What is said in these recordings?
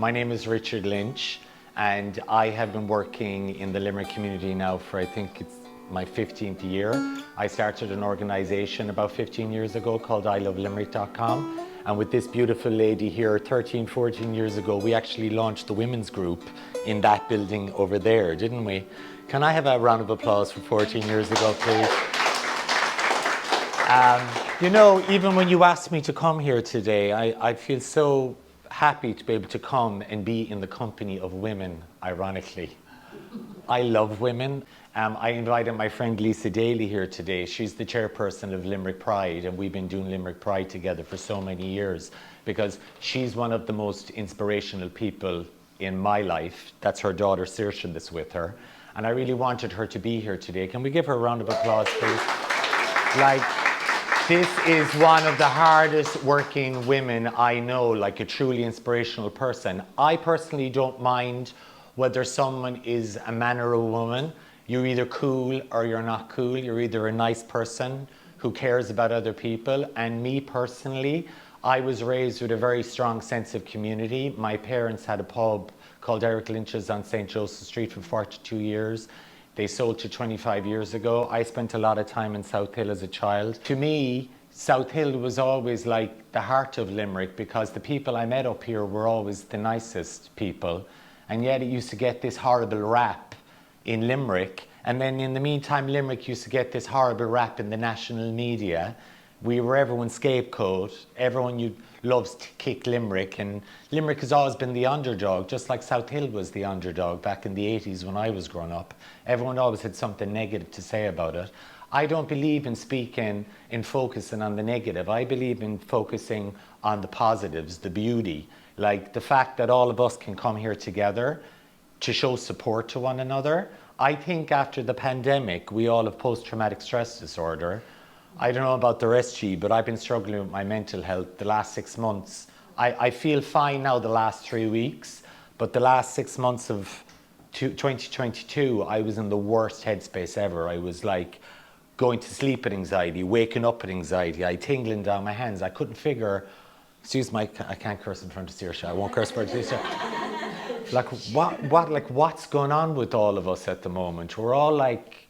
My name is Richard Lynch, and I have been working in the Limerick community now for, I think it's my 15th year. I started an organisation about 15 years ago called ilovelimerick.com, and with this beautiful lady here 13, 14 years ago, we actually launched the women's group in that building over there, didn't we? Can I have a round of applause for 14 years ago, please? You know, even when you asked me to come here today, I feel so happy to be able to come and be in the company of women, ironically. I love women. I invited my friend Lisa Daly here today. She's the chairperson of Limerick Pride, and we've been doing Limerick Pride together for so many years because she's one of the most inspirational people in my life. That's her daughter Saoirse that's with her. And I really wanted her to be here today. Can we give her a round of applause, please? This is one of the hardest working women I know, like a truly inspirational person. I personally don't mind whether someone is a man or a woman. You're either cool or you're not cool. You're either a nice person who cares about other people. And me personally, I was raised with a very strong sense of community. My parents had a pub called Eric Lynch's on St. Joseph Street for 42 years. They sold to 25 years ago. I spent a lot of time in Southill as a child. To me, Southill was always like the heart of Limerick because the people I met up here were always the nicest people. And yet it used to get this horrible rap in Limerick. And then in the meantime, Limerick used to get this horrible rap in the national media. We were everyone's scapegoat. Everyone loves to kick Limerick. And Limerick has always been the underdog, just like Southill was the underdog back in the 80s when I was growing up. Everyone always had something negative to say about it. I don't believe in speaking and focusing on the negative. I believe in focusing on the positives, the beauty. Like the fact that all of us can come here together to show support to one another. I think after the pandemic, we all have post-traumatic stress disorder. I don't know about the rest of you, but I've been struggling with my mental health the last 6 months. I feel fine now the last 3 weeks, but the last 6 months of 2022, I was in the worst headspace ever. I was like going to sleep with anxiety, waking up with anxiety, I tingling down my hands. I couldn't figure, excuse me, I can't curse in front of Saoirse. I won't curse in front of Saoirse. What's going on with all of us at the moment? We're all like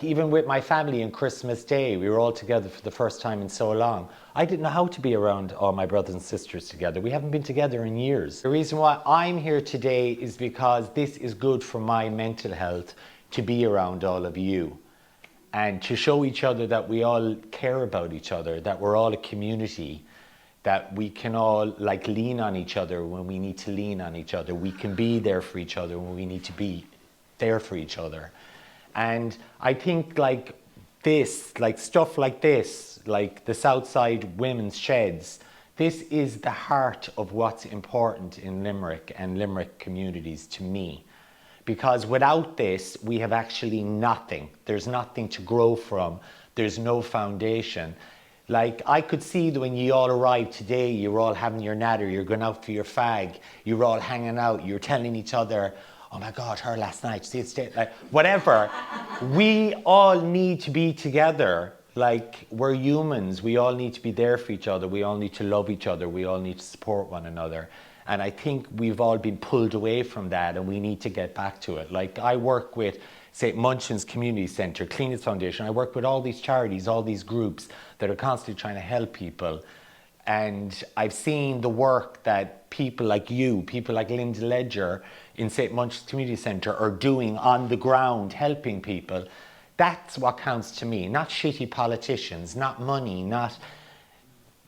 even with my family on Christmas Day, we were all together for the first time in so long. I didn't know how to be around all my brothers and sisters together. We haven't been together in years. The reason why I'm here today is because this is good for my mental health to be around all of you and to show each other that we all care about each other, that we're all a community, that we can all like lean on each other when we need to lean on each other. We can be there for each other when we need to be there for each other. And I think like this, like stuff like this, like the Southside Womens Sheds, this is the heart of what's important in Limerick and Limerick communities to me. Because without this, we have actually nothing. There's nothing to grow from. There's no foundation. Like I could see that when you all arrived today, you're all having your natter, you're going out for your fag, you're all hanging out, you're telling each other, oh my God, her last night, see it's like whatever. We all need to be together. Like we're humans. We all need to be there for each other. We all need to love each other. We all need to support one another. And I think we've all been pulled away from that and we need to get back to it. Like I work with St. Munchin's Community Centre, Cleanest Foundation. I work with all these charities, all these groups that are constantly trying to help people. And I've seen the work that people like you, people like Linda Ledger in St. Munchin's Community Centre are doing on the ground, helping people. That's what counts to me, not shitty politicians, not money, not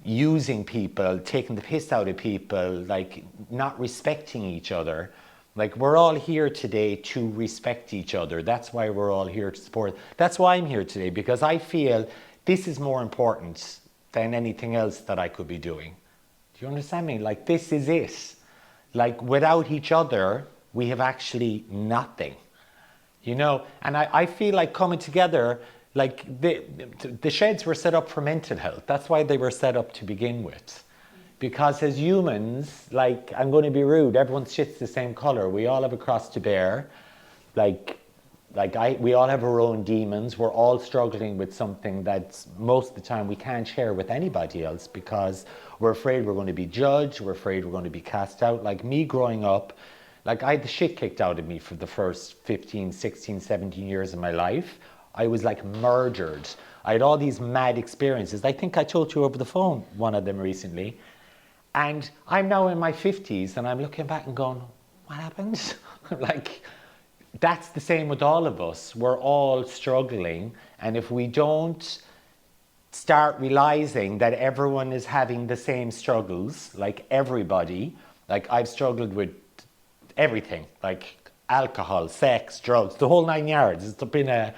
using people, taking the piss out of people, like not respecting each other. Like we're all here today to respect each other. That's why we're all here to support. That's why I'm here today, because I feel this is more important than anything else that I could be doing. Do you understand me? Like this is it. Like without each other, we have actually nothing. You know, and I feel like coming together, like the sheds were set up for mental health. That's why they were set up to begin with. Because as humans, like, I'm going to be rude, everyone's shit's the same color. We all have a cross to bear. Like, Like we all have our own demons. We're all struggling with something that most of the time we can't share with anybody else because we're afraid we're going to be judged. We're afraid we're going to be cast out. Like me growing up, like I had the shit kicked out of me for the first 15, 16, 17 years of my life. I was like murdered. I had all these mad experiences. I think I told you over the phone one of them recently. And I'm now in my 50s and I'm looking back and going, what happened? Like, that's the same with all of us. We're all struggling. And if we don't start realizing that everyone is having the same struggles, like everybody, like I've struggled with everything, like alcohol, sex, drugs, the whole 9 yards. It's been a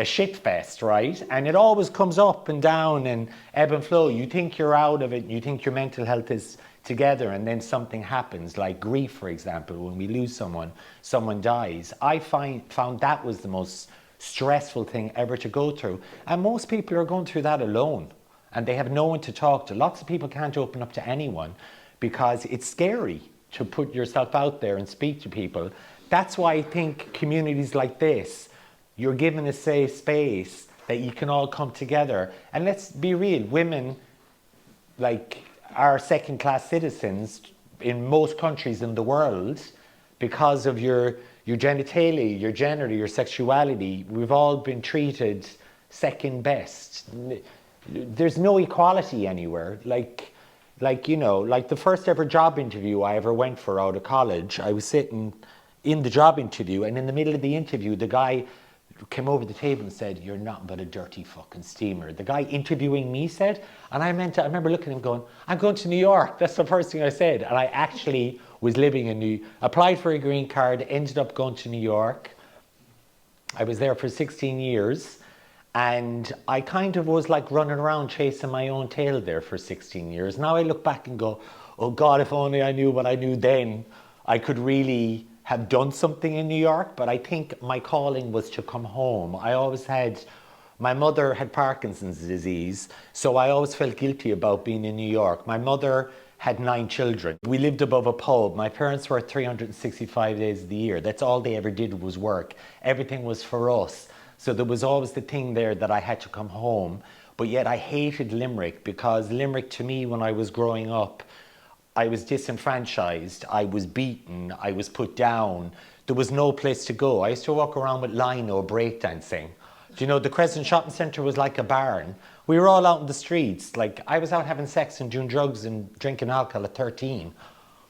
shit fest, right? And it always comes up and down and ebb and flow. You think you're out of it, you think your mental health is together, and then something happens, like grief, for example. When we lose someone dies. I found that was the most stressful thing ever to go through. And most people are going through that alone, and they have no one to talk to. Lots of people can't open up to anyone because it's scary to put yourself out there and speak to people. That's why I think communities like this, you're given a safe space that you can all come together. And let's be real, women, like, are second-class citizens in most countries in the world because of your genitalia, your gender, your sexuality. We've all been treated second best. There's no equality anywhere. Like you know, like the first ever job interview I ever went for out of college, I was sitting in the job interview, and in the middle of the interview, the guy came over the table and said, "You're nothing but a dirty fucking steamer." The guy interviewing me said, and I remember looking at him going, "I'm going to New York." That's the first thing I said. And I actually was living in applied for a green card, ended up going to New York. I was there for 16 years. And I kind of was like running around chasing my own tail there for 16 years. Now I look back and go, oh God, if only I knew what I knew then, I could really have done something in New York. But I think my calling was to come home. My mother had Parkinson's disease, so I always felt guilty about being in New York. My mother had 9 children. We lived above a pub. My parents worked 365 days of the year. That's all they ever did was work. Everything was for us. So there was always the thing there that I had to come home. But yet I hated Limerick, because Limerick to me when I was growing up, I was disenfranchised, I was beaten, I was put down. There was no place to go. I used to walk around with lino breakdancing. Do you know, the Crescent Shopping Centre was like a barn. We were all out in the streets. Like, I was out having sex and doing drugs and drinking alcohol at 13.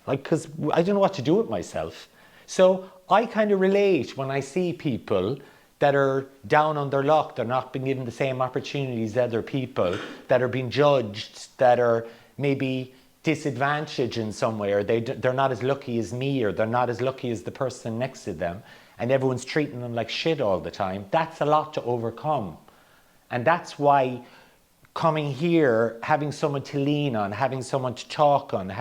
Like, because I didn't know what to do with myself. So I kind of relate when I see people that are down on their luck, they're not being given the same opportunities as other people, that are being judged, that are maybe disadvantaged in some way, or they're not as lucky as me, or they're not as lucky as the person next to them, and everyone's treating them like shit all the time. That's a lot to overcome. And that's why coming here, having someone to lean on, having someone to talk on,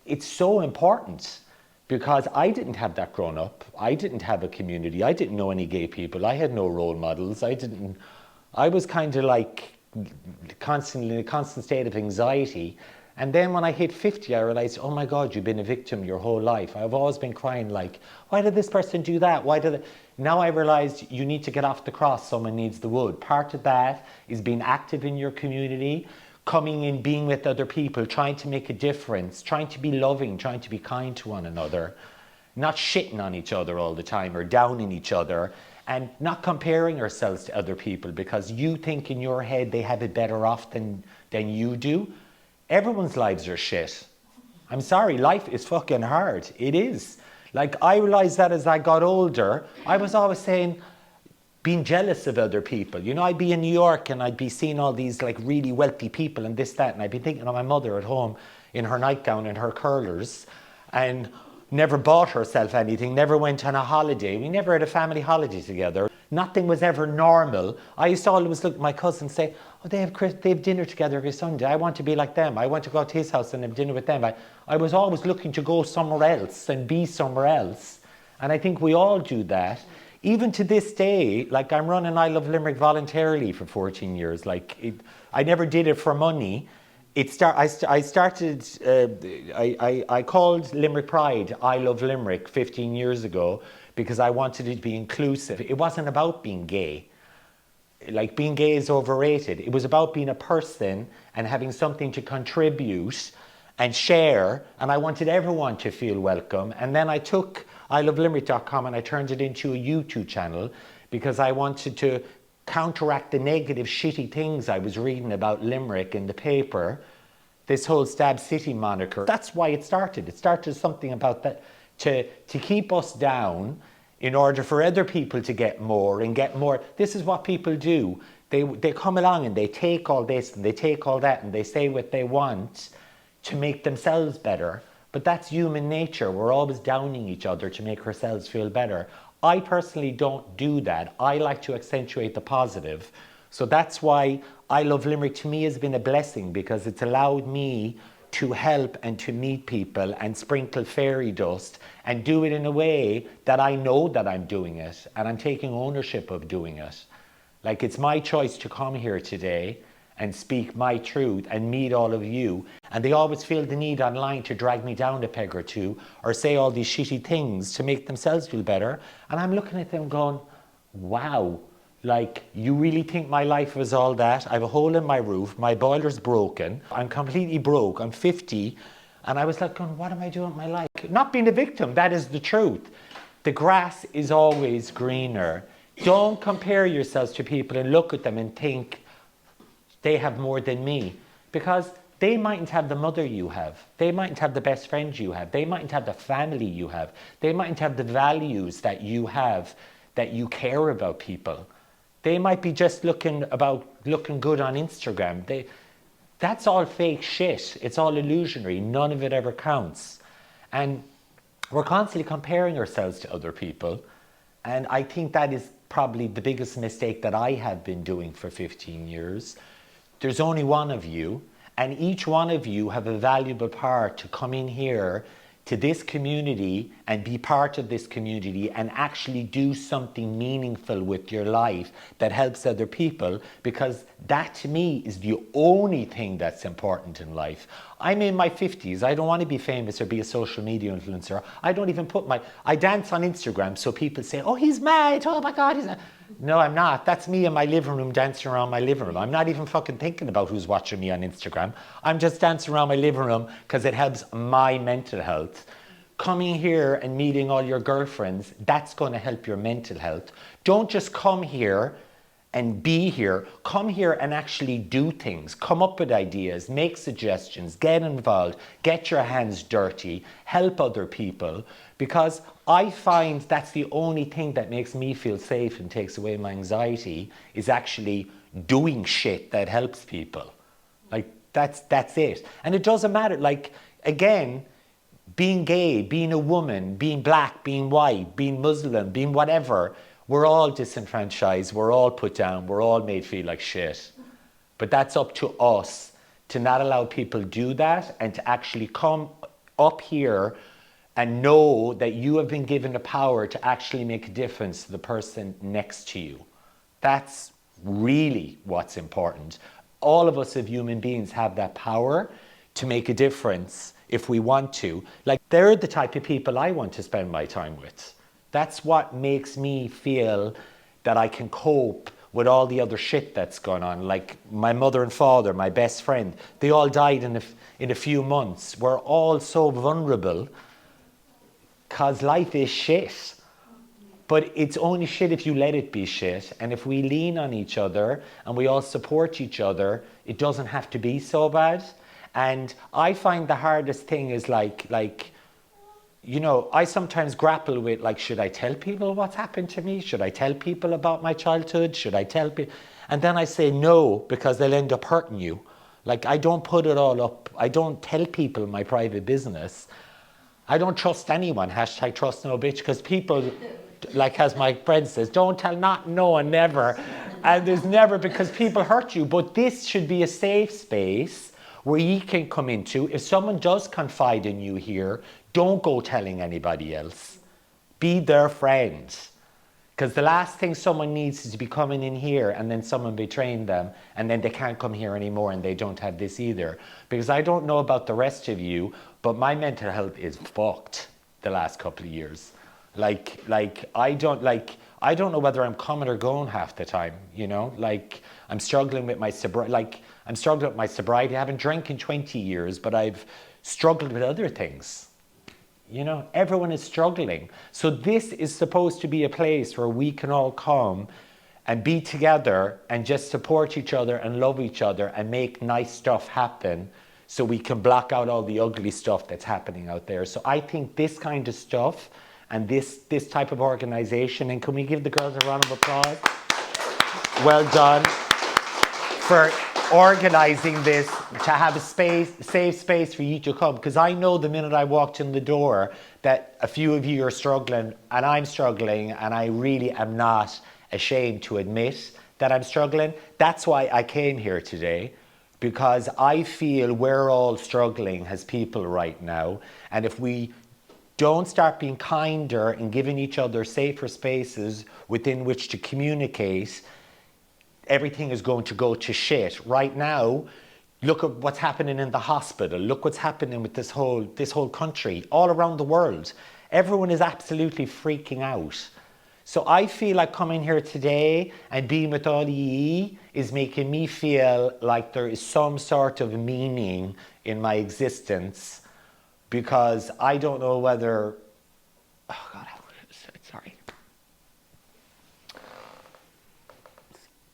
it's so important. Because I didn't have that growing up. I didn't have a community. I didn't know any gay people. I had no role models. I was kind of like constantly in a constant state of anxiety. And then when I hit 50, I realized, oh my God, you've been a victim your whole life. I've always been crying like, why did this person do that? Now I realized you need to get off the cross. Someone needs the wood. Part of that is being active in your community, coming in, being with other people, trying to make a difference, trying to be loving, trying to be kind to one another, not shitting on each other all the time or downing each other, and not comparing ourselves to other people because you think in your head they have it better off than you do. Everyone's lives are shit. I'm sorry, life is fucking hard. It is. Like, I realized that as I got older. I was always saying, being jealous of other people. You know, I'd be in New York and I'd be seeing all these like really wealthy people and this, that, and I'd be thinking of my mother at home in her nightgown and her curlers, and never bought herself anything, never went on a holiday. We never had a family holiday together. Nothing was ever normal. I used to always look at my cousin and say, oh, they have dinner together every Sunday. I want to be like them. I want to go to his house and have dinner with them. I was always looking to go somewhere else and be somewhere else. And I think we all do that. Even to this day, like, I'm running I Love Limerick voluntarily for 14 years. I never did it for money. I called Limerick Pride I Love Limerick 15 years ago because I wanted it to be inclusive. It wasn't about being gay. Like, being gay is overrated. It was about being a person and having something to contribute and share, and I wanted everyone to feel welcome. And then I took ilovelimerick.com and I turned it into a YouTube channel because I wanted to counteract the negative, shitty things I was reading about Limerick in the paper, this whole Stab City moniker. That's why it started. It started something about that, to keep us down in order for other people to get more and get more. This is what people do. They come along and they take all this and they take all that and they say what they want to make themselves better. But that's human nature. We're always downing each other to make ourselves feel better. I personally don't do that. I like to accentuate the positive. So that's why I Love Limerick to me has been a blessing, because it's allowed me to help and to meet people and sprinkle fairy dust and do it in a way that I know that I'm doing it and I'm taking ownership of doing it. Like, it's my choice to come here today and speak my truth and meet all of you. And they always feel the need online to drag me down a peg or two or say all these shitty things to make themselves feel better. And I'm looking at them going, wow, like, you really think my life was all that? I have a hole in my roof, my boiler's broken, I'm completely broke, I'm 50. And I was like going, what am I doing with my life? Not being a victim, that is the truth. The grass is always greener. Don't compare yourselves to people and look at them and think, they have more than me, because they mightn't have the mother you have. They mightn't have the best friend you have. They mightn't have the family you have. They mightn't have the values that you have, that you care about people. They might be just looking good on Instagram. That's all fake shit. It's all illusionary. None of it ever counts. And we're constantly comparing ourselves to other people. And I think that is probably the biggest mistake that I have been doing for 15 years. There's only one of you, and each one of you have a valuable part to come in here to this community and be part of this community and actually do something meaningful with your life that helps other people, because that to me is the only thing that's important in life. I'm in my 50s. I don't want to be famous or be a social media influencer. I don't even I dance on Instagram so people say, oh, he's mad. Oh my God, he's mad. No, I'm not. That's me in my living room dancing around my living room. I'm not even fucking thinking about who's watching me on Instagram. I'm just dancing around my living room because it helps my mental health. Coming here and meeting all your girlfriends, that's going to help your mental health. Don't just come here and be here. Come here and actually do things. Come up with ideas, make suggestions, get involved, get your hands dirty, help other people, because I find that's the only thing that makes me feel safe and takes away my anxiety, is actually doing shit that helps people. Like, that's it. And it doesn't matter, like, again, being gay, being a woman, being black, being white, being Muslim, being whatever, we're all disenfranchised, we're all put down, we're all made feel like shit. But that's up to us to not allow people do that and to actually come up here and know that you have been given the power to actually make a difference to the person next to you. That's really what's important. All of us as human beings have that power to make a difference if we want to. Like, they're the type of people I want to spend my time with. That's what makes me feel that I can cope with all the other shit that's going on. Like, my mother and father, my best friend, they all died in a few months. We're all so vulnerable because life is shit. But it's only shit if you let it be shit. And if we lean on each other and we all support each other, it doesn't have to be so bad. And I find the hardest thing is like, you know, I sometimes grapple with, like, should I tell people what's happened to me? Should I tell people about my childhood? Should I tell people? And then I say no, because they'll end up hurting you. Like, I don't put it all up. I don't tell people my private business. I don't trust anyone, hashtag trust no bitch, because people, like as my friend says, don't tell not, no, and never. And there's never, because people hurt you. But this should be a safe space where you can come into. If someone does confide in you here, don't go telling anybody else. Be their friend. Because the last thing someone needs is to be coming in here and then someone betraying them and then they can't come here anymore and they don't have this either. Because I don't know about the rest of you, but my mental health is fucked the last couple of years. I don't know whether I'm coming or going half the time, you know? Like, I'm struggling with my sobriety. I haven't drank in 20 years, but I've struggled with other things. You know, everyone is struggling. So this is supposed to be a place where we can all come and be together and just support each other and love each other and make nice stuff happen so we can block out all the ugly stuff that's happening out there. So I think this kind of stuff and this type of organization, and can we give the girls a round of applause? Well done for organizing this to have a safe space for you to come. Because I know the minute I walked in the door that a few of you are struggling and I'm struggling, and I really am not ashamed to admit that I'm struggling. That's why I came here today, because I feel we're all struggling as people right now. And if we don't start being kinder and giving each other safer spaces within which to communicate, everything is going to go to shit. Right now, look at what's happening in the hospital. Look what's happening with this whole country, all around the world. Everyone is absolutely freaking out. So I feel like coming here today and being with all EE is making me feel like there is some sort of meaning in my existence, because I don't know whether, oh God, sorry.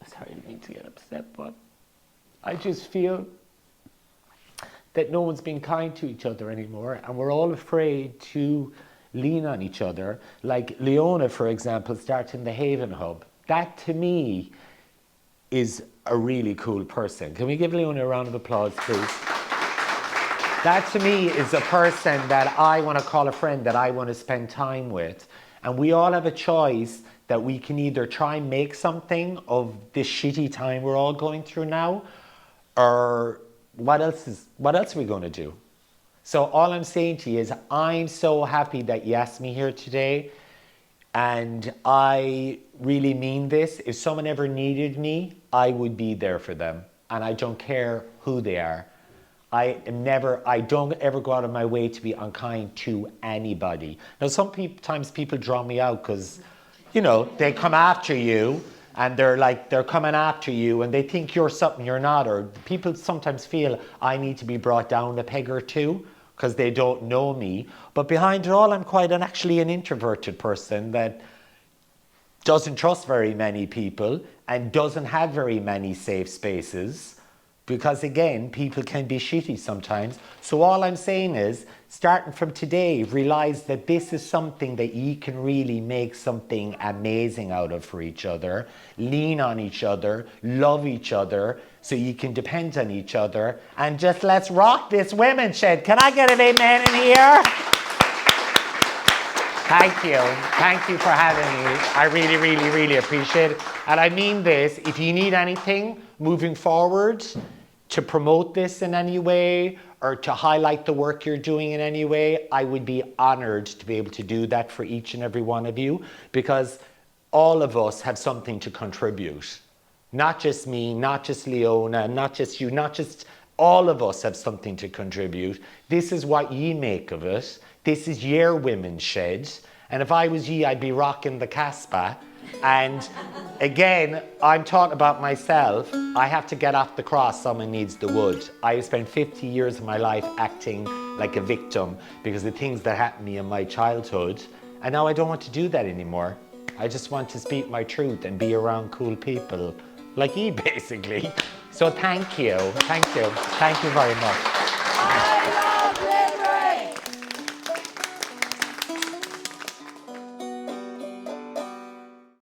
Sorry, I didn't mean to get upset, but I just feel that no one's being kind to each other anymore, and we're all afraid to lean on each other. Like Leona, for example, starting the Haven Hub. That to me is a really cool person. Can we give Leona a round of applause, please? That to me is a person that I want to call a friend, that I want to spend time with. And we all have a choice that we can either try and make something of this shitty time we're all going through now, or what else are we going to do? So all I'm saying to you is I'm so happy that you asked me here today, and I really mean this. If someone ever needed me, I would be there for them, and I don't care who they are. I don't ever go out of my way to be unkind to anybody. Now, sometimes people draw me out because, you know, they come after you and they're coming after you and they think you're something you're not, or people sometimes feel I need to be brought down a peg or two because they don't know me. But behind it all, I'm actually an introverted person that doesn't trust very many people and doesn't have very many safe spaces. Because again, people can be shitty sometimes. So all I'm saying is, starting from today, realize that this is something that you can really make something amazing out of for each other. Lean on each other, love each other, so you can depend on each other. And just let's rock this women's shed. Can I get an amen in here? Thank you. Thank you for having me. I really, really, really appreciate it. And I mean this, if you need anything moving forward to promote this in any way or to highlight the work you're doing in any way, I would be honored to be able to do that for each and every one of you, because all of us have something to contribute. Not just me, not just Leona, not just you, not just all of us have something to contribute. This is what ye make of it. This is your women's shed. And if I was ye, I'd be rocking the Casbah. And again, I'm talking about myself. I have to get off the cross. Someone needs the wood. I have spent 50 years of my life acting like a victim because of the things that happened to me in my childhood. And now I don't want to do that anymore. I just want to speak my truth and be around cool people like you, basically. So thank you. Thank you. Thank you very much.